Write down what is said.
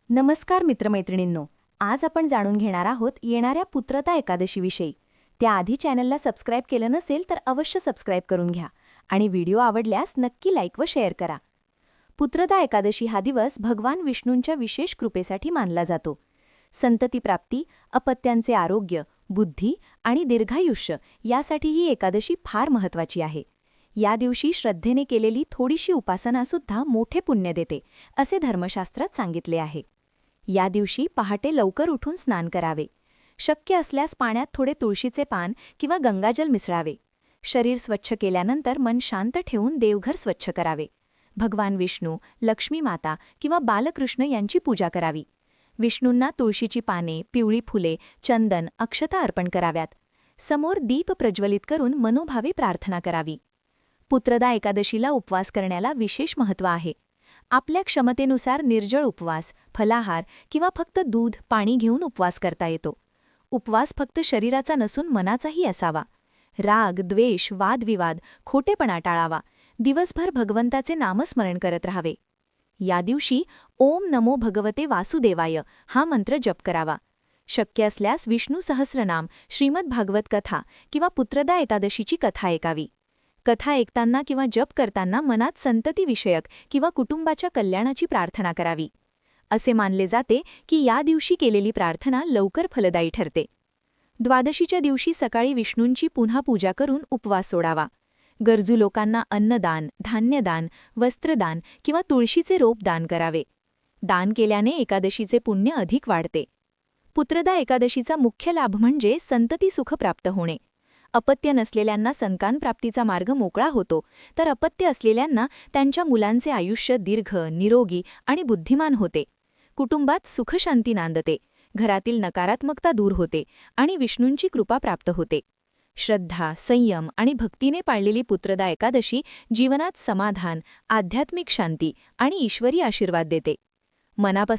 नमस्कार मित्रमैत्रिणींनो, आज आपण जाणून घेणार आहोत येणाऱ्या पुत्रदा एकादशीविषयी. त्याआधी चॅनलला सबस्क्राईब केलं नसेल तर अवश्य सबस्क्राईब करून घ्या आणि व्हिडिओ आवडल्यास नक्की लाईक व शेअर करा. पुत्रदा एकादशी हा दिवस भगवान विष्णूंच्या विशेष कृपेसाठी मानला जातो. संतती प्राप्ती, अपत्यांचे आरोग्य, बुद्धी आणि दीर्घायुष्य यासाठी ही एकादशी फार महत्त्वाची आहे. या दिवशी श्रद्धेने केलेली थोडीशी उपासनासुद्धा मोठे पुण्य देते, असे धर्मशास्त्रात सांगितले आहे. या दिवशी पहाटे लवकर उठून स्नान करावे. शक्य असल्यास पाण्यात थोडे तुळशीचे पान किंवा गंगाजल मिसळावे. शरीर स्वच्छ केल्यानंतर मन शांत ठेवून देवघर स्वच्छ करावे. भगवान विष्णू, लक्ष्मी माता किंवा बालकृष्ण यांची पूजा करावी. विष्णूंना तुळशीची पाने, पिवळी फुले, चंदन, अक्षता अर्पण कराव्यात. समोर दीप प्रज्वलित करून मनोभावे प्रार्थना करावी. पुत्रदा एकादशीला उपवास करण्याला विशेष महत्त्व आहे. आपल्या क्षमतेनुसार निर्जळ उपवास, फलाहार किंवा फक्त दूध, पाणी घेऊन उपवास करता येतो. उपवास फक्त शरीराचा नसून मनाचाही असावा. राग, द्वेष, वादविवाद, खोटेपणा टाळावा. दिवसभर भगवंताचे नामस्मरण करत राहावे. या दिवशी ओम नमो भगवते वासुदेवाय हा मंत्र जप करावा. शक्य असल्यास विष्णू सहस्रनाम, श्रीमद भागवत कथा किंवा पुत्रदा एकादशीची कथा ऐकावी. कथा ऐकताना किंवा जप करताना मनात संततीविषयक किंवा कुटुंबाच्या कल्याणाची प्रार्थना करावी. असे मानले जाते की या दिवशी केलेली प्रार्थना लवकर फलदायी ठरते. द्वादशीच्या दिवशी सकाळी विष्णूंची पुन्हा पूजा करून उपवास सोडावा. गरजू लोकांना अन्नदान, धान्यदान, वस्त्रदान किंवा तुळशीचे रोप दान करावे. दान केल्याने एकादशीचे पुण्य अधिक वाढते. पुत्रदा एकादशीचा मुख्य लाभ म्हणजे संतती सुख प्राप्त होणे. अपत्य नसलेल्यांना संतान प्राप्तीचा मार्ग मोकळा होतो, तर अपत्य असलेल्यांना त्यांच्या मुलांचे आयुष्य दीर्घ, निरोगी आणि बुद्धिमान होते. कुटुंबात सुखशांती नांदते, घरातील नकारात्मकता दूर होते आणि विष्णूंची कृपा प्राप्त होते. श्रद्धा, संयम आणि भक्तीने पाळलेली पुत्रदा एकादशी जीवनात समाधान, आध्यात्मिक शांती आणि ईश्वरी आशीर्वाद देते. मनापासून